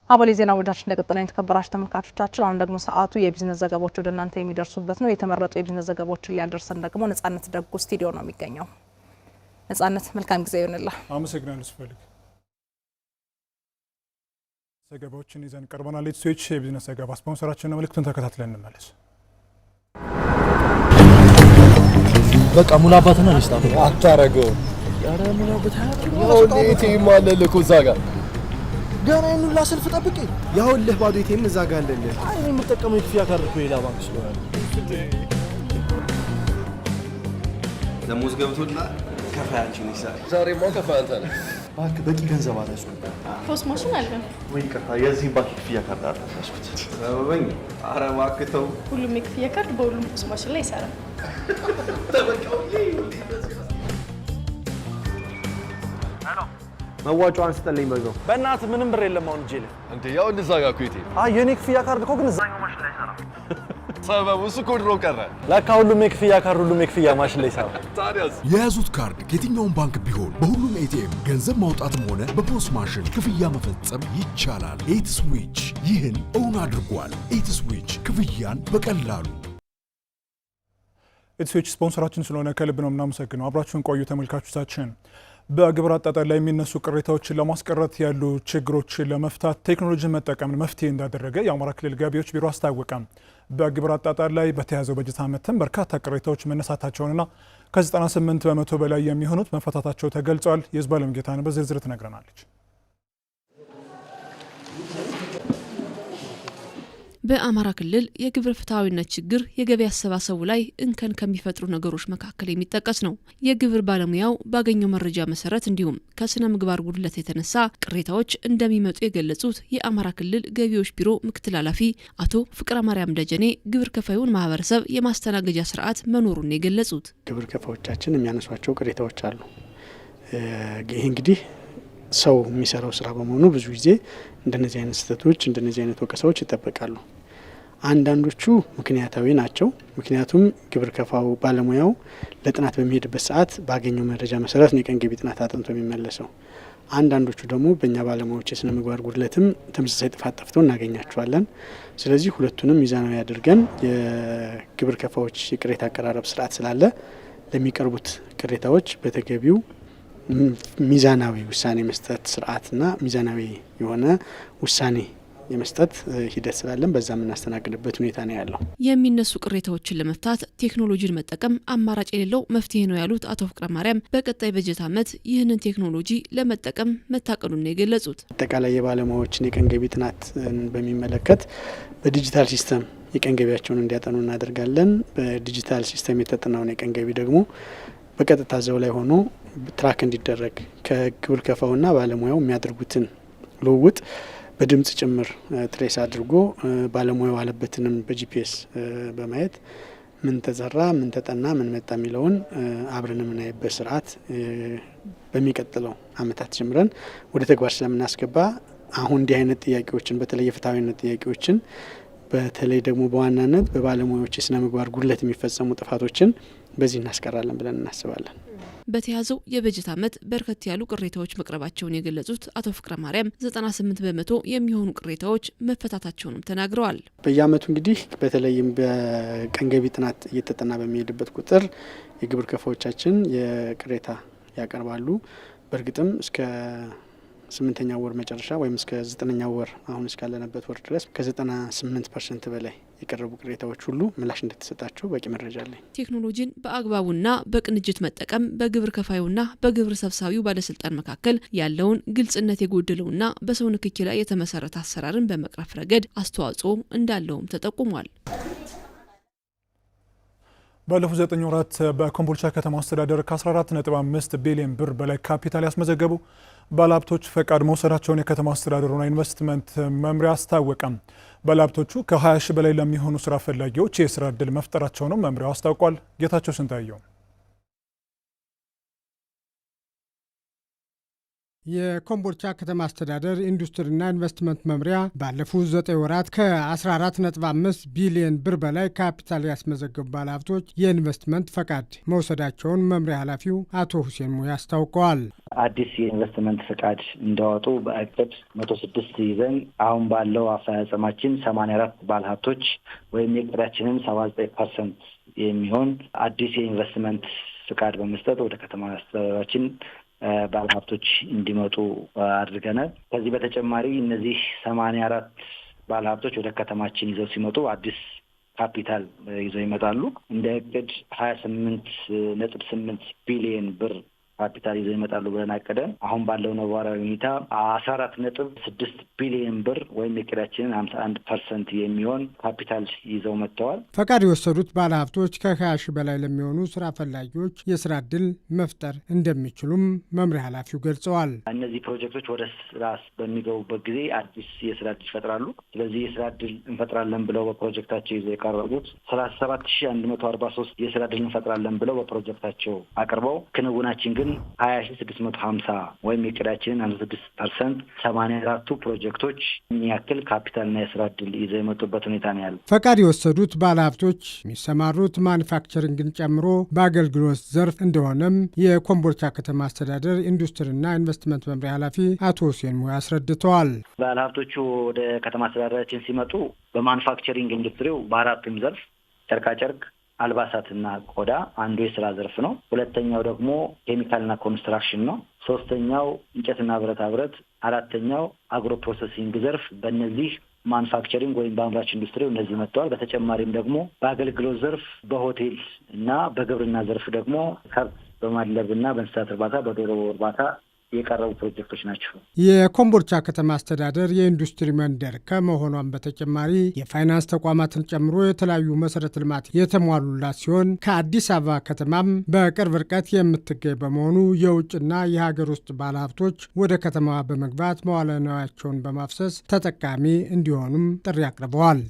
አቦሌ ዜና ወዳችን እንደቀጠለ የተከበራችሁ ተመልካቾቻችን አሁን ደግሞ ሰዓቱ የቢዝነስ ዘገባዎች ወደ እናንተ የሚደርሱበት ነው። የተመረጡ የቢዝነስ ዘገባዎችን ሊያደርሰን ደግሞ ነጻነት ደጉ ስቱዲዮ ነው የሚገኘው። ነጻነት መልካም ጊዜ ይሁንልህ። አመሰግናለሁ ስፈልግ ዘገባዎችን ይዘን ቀርበናል። ኢትሶች የቢዝነስ ዘገባ ስፖንሰራችን ነው። መልእክቱን ተከታትለን እንመለስ። በቃ ሙላባትና ነስታ አታረገው ያረ ሙላባት ያው ዲቲ ማለልኩ ዛጋ ገና ይኑላ ሰልፍ ጠብቄ ያውልህ ባዶ ኢቲኤም እዛ ጋር አለልህ። አይ እኔ የምጠቀመው የክፍያ ካርድ እኮ ሌላ ባንክ ስለሆነ ደሞዝ ገብቶና ከፋያችን ይሳል። ዛሬማ ከፋ አንተ ነህ። እባክህ በቂ ገንዘብ አላስኩ። ፖስት ማሽን አለ ወይ ይቅርታ፣ የዚህ ባንክ ክፍያ ካርድ አላስኩት። ሰበበኝ። ኧረ እባክህ ተው። ሁሉም የክፍያ ካርድ በሁሉም ፖስት ማሽን ላይ ይሰራል። መዋጮ አንስጠልኝ በዛው። በእናትህ ምንም ብር የለም አሁን እጄ ላይ። እንዴ ያው እንደዛ ጋር እኮ ኢቲኤም። አይ የኔ ክፍያ ካርድ እኮ ግን እዛኛው ማሽን ላይ ይሰራል። ሰበቡ እሱ እኮ ድሮ ቀረ። ለካ ሁሉም የክፍያ ካርድ ሁሉም የክፍያ ማሽን ላይ ይሰራል። ታዲያስ የያዙት ካርድ ከየትኛውም ባንክ ቢሆን በሁሉም ኤቲኤም ገንዘብ ማውጣትም ሆነ በፖስ ማሽን ክፍያ መፈጸም ይቻላል። ኢትስዊች ይህን እውን አድርጓል። ኢትስዊች ክፍያን በቀላሉ። ኢትስዊች ስፖንሰራችን ስለሆነ ከልብ ነው የምናመሰግነው። አብራችሁን ቆዩ ተመልካቾቻችን። በግብር አጣጣል ላይ የሚነሱ ቅሬታዎችን ለማስቀረት ያሉ ችግሮችን ለመፍታት ቴክኖሎጂን መጠቀም መፍትሄ እንዳደረገ የአማራ ክልል ገቢዎች ቢሮ አስታወቀ። በግብር አጣጣል ላይ በተያዘው በጀት ዓመትም በርካታ ቅሬታዎች መነሳታቸውንና ከ98 በመቶ በላይ የሚሆኑት መፈታታቸው ተገልጿል። የዝባለም ጌታን በዝርዝር ትነግረናለች። በአማራ ክልል የግብር ፍትሐዊነት ችግር የገቢ አሰባሰቡ ላይ እንከን ከሚፈጥሩ ነገሮች መካከል የሚጠቀስ ነው። የግብር ባለሙያው ባገኘው መረጃ መሰረት እንዲሁም ከስነ ምግባር ጉድለት የተነሳ ቅሬታዎች እንደሚመጡ የገለጹት የአማራ ክልል ገቢዎች ቢሮ ምክትል ኃላፊ አቶ ፍቅረ ማርያም ደጀኔ ግብር ከፋዩን ማህበረሰብ የማስተናገጃ ስርዓት መኖሩን የገለጹት ግብር ከፋዮቻችን የሚያነሷቸው ቅሬታዎች አሉ። ይህ እንግዲህ ሰው የሚሰራው ስራ በመሆኑ ብዙ ጊዜ እንደነዚህ አይነት ስህተቶች እንደነዚህ አይነት ወቀሳዎች ይጠበቃሉ። አንዳንዶቹ ምክንያታዊ ናቸው። ምክንያቱም ግብር ከፋው ባለሙያው ለጥናት በሚሄድበት ሰዓት ባገኘው መረጃ መሰረት ነው የቀን ገቢ ጥናት አጥንቶ የሚመለሰው። አንዳንዶቹ ደግሞ በእኛ ባለሙያዎች የስነ ምግባር ጉድለትም ተመሳሳይ ጥፋት ጠፍተው እናገኛቸዋለን። ስለዚህ ሁለቱንም ሚዛናዊ አድርገን የግብር ከፋዎች የቅሬታ አቀራረብ ስርዓት ስላለ ለሚቀርቡት ቅሬታዎች በተገቢው ሚዛናዊ ውሳኔ መስጠት ስርዓትና ሚዛናዊ የሆነ ውሳኔ የመስጠት ሂደት ስላለን በዛ የምናስተናግድበት ሁኔታ ነው ያለው። የሚነሱ ቅሬታዎችን ለመፍታት ቴክኖሎጂን መጠቀም አማራጭ የሌለው መፍትሄ ነው ያሉት አቶ ፍቅረ ማርያም በቀጣይ በጀት ዓመት ይህንን ቴክኖሎጂ ለመጠቀም መታቀዱን ነው የገለጹት። አጠቃላይ የባለሙያዎችን የቀን ገቢ ጥናት በሚመለከት በዲጂታል ሲስተም የቀን ገቢያቸውን እንዲያጠኑ እናደርጋለን። በዲጂታል ሲስተም የተጠናውን የቀን ገቢ ደግሞ በቀጥታ ዘው ላይ ሆኖ ትራክ እንዲደረግ ከግብር ከፋውና ባለሙያው የሚያደርጉትን ልውውጥ በድምጽ ጭምር ትሬስ አድርጎ ባለሙያው አለበትንም በጂፒኤስ በማየት ምን ተዘራ፣ ምን ተጠና፣ ምን መጣ የሚለውን አብረን የምናይበት ስርዓት በሚቀጥለው አመታት ጀምረን ወደ ተግባር ስለምናስገባ አሁን እንዲህ አይነት ጥያቄዎችን በተለይ የፍትሐዊነት ጥያቄዎችን በተለይ ደግሞ በዋናነት በባለሙያዎች የስነ ምግባር ጉድለት የሚፈጸሙ ጥፋቶችን በዚህ እናስቀራለን ብለን እናስባለን። በተያዘው የበጀት ዓመት በርከት ያሉ ቅሬታዎች መቅረባቸውን የገለጹት አቶ ፍቅረ ማርያም 98 በመቶ የሚሆኑ ቅሬታዎች መፈታታቸውንም ተናግረዋል። በየአመቱ እንግዲህ በተለይም በቀን ገቢ ጥናት እየተጠና በሚሄድበት ቁጥር የግብር ከፋዎቻችን የቅሬታ ያቀርባሉ። በእርግጥም እስከ 8ኛው ወር መጨረሻ ወይም እስከ 9ኛው ወር አሁን እስካለንበት ወር ድረስ ከ98% በላይ የቀረቡ ቅሬታዎች ሁሉ ምላሽ እንደተሰጣቸው በቂ መረጃ አለኝ። ቴክኖሎጂን በአግባቡና በቅንጅት መጠቀም በግብር ከፋዩና በግብር ሰብሳቢው ባለስልጣን መካከል ያለውን ግልጽነት የጎደለውና በሰው ንክኪ ላይ የተመሰረተ አሰራርን በመቅረፍ ረገድ አስተዋጽኦ እንዳለውም ተጠቁሟል። ባለፉት 9 ወራት በኮምቦልቻ ከተማ አስተዳደር ከ14.5 ቢሊዮን ብር በላይ ካፒታል ያስመዘገቡ ባለሀብቶች ፈቃድ መውሰዳቸውን የከተማ አስተዳደሩና ኢንቨስትመንት መምሪያ አስታወቀ። ባለሀብቶቹ ከ20 ሺህ በላይ ለሚሆኑ ስራ ፈላጊዎች የስራ ዕድል መፍጠራቸውንም መምሪያው አስታውቋል። ጌታቸው ስንታየው የኮምቦልቻ ከተማ አስተዳደር ኢንዱስትሪና ኢንቨስትመንት መምሪያ ባለፉት 9 ወራት ከ14.5 ቢሊዮን ብር በላይ ካፒታል ያስመዘገቡ ባለሀብቶች የኢንቨስትመንት ፈቃድ መውሰዳቸውን መምሪያ ኃላፊው አቶ ሁሴን ሙያ አስታውቀዋል። አዲስ የኢንቨስትመንት ፈቃድ እንዳወጡ በእቅድ 106 ይዘን አሁን ባለው አፈጻጸማችን 84 ባለሀብቶች ወይም የእቅዳችንን 79% የሚሆን አዲስ የኢንቨስትመንት ፈቃድ በመስጠት ወደ ከተማ አስተዳደራችን ባለሀብቶች እንዲመጡ አድርገናል። ከዚህ በተጨማሪ እነዚህ 84 ባለሀብቶች ወደ ከተማችን ይዘው ሲመጡ አዲስ ካፒታል ይዘው ይመጣሉ። እንደ እቅድ 28.8 ቢሊዮን ብር ካፒታል ይዘው ይመጣሉ ብለን አቅደን አሁን ባለው ነባራዊ ሁኔታ 14.6 ቢሊዮን ብር ወይም የእቅዳችንን 51% የሚሆን ካፒታል ይዘው መጥተዋል። ፈቃድ የወሰዱት ባለሀብቶች ከ20 ሺህ በላይ ለሚሆኑ ስራ ፈላጊዎች የስራ ዕድል መፍጠር እንደሚችሉም መምሪያ ኃላፊው ገልጸዋል። እነዚህ ፕሮጀክቶች ወደ ስራ በሚገቡበት ጊዜ አዲስ የስራ ዕድል ይፈጥራሉ። ስለዚህ የስራ ዕድል እንፈጥራለን ብለው በፕሮጀክታቸው ይዘው የቀረቡት 37143 የስራ ዕድል እንፈጥራለን ብለው በፕሮጀክታቸው አቅርበው ክንውናችን ግን 20650 ወይም የእቅዳችንን 56% 84ቱ ፕሮጀክቶች የሚያክል ካፒታልና የስራ ዕድል ይዘው የመጡበት ሁኔታ ነው ያለው። ፈቃድ የወሰዱት ባለሀብቶች የሚሰማሩት ማኒፋክቸሪንግን ጨምሮ በአገልግሎት ዘርፍ እንደሆነም የኮምቦልቻ ከተማ አስተዳደር ኢንዱስትሪና ኢንቨስትመንት መምሪያ ኃላፊ አቶ ሁሴን ሙያ አስረድተዋል። ባለሀብቶቹ ወደ ከተማ አስተዳደራችን ሲመጡ በማኒፋክቸሪንግ ኢንዱስትሪው በአራቱም ዘርፍ ጨርቃጨርቅ፣ አልባሳትና ቆዳ አንዱ የስራ ዘርፍ ነው። ሁለተኛው ደግሞ ኬሚካልና ኮንስትራክሽን ነው። ሶስተኛው እንጨትና ብረታ ብረት፣ አራተኛው አግሮ ፕሮሰሲንግ ዘርፍ። በእነዚህ ማኑፋክቸሪንግ ወይም በአምራች ኢንዱስትሪው እነዚህ መጥተዋል። በተጨማሪም ደግሞ በአገልግሎት ዘርፍ በሆቴል እና በግብርና ዘርፍ ደግሞ ከብት በማድለብና በእንስሳት እርባታ፣ በዶሮ እርባታ የቀረቡ ፕሮጀክቶች ናቸው። የኮምቦልቻ ከተማ አስተዳደር የኢንዱስትሪ መንደር ከመሆኗን በተጨማሪ የፋይናንስ ተቋማትን ጨምሮ የተለያዩ መሰረተ ልማት የተሟሉላት ሲሆን ከአዲስ አበባ ከተማም በቅርብ ርቀት የምትገኝ በመሆኑ የውጭና የሀገር ውስጥ ባለሀብቶች ወደ ከተማዋ በመግባት መዋዕለ ንዋያቸውን በማፍሰስ ተጠቃሚ እንዲሆኑም ጥሪ አቅርበዋል።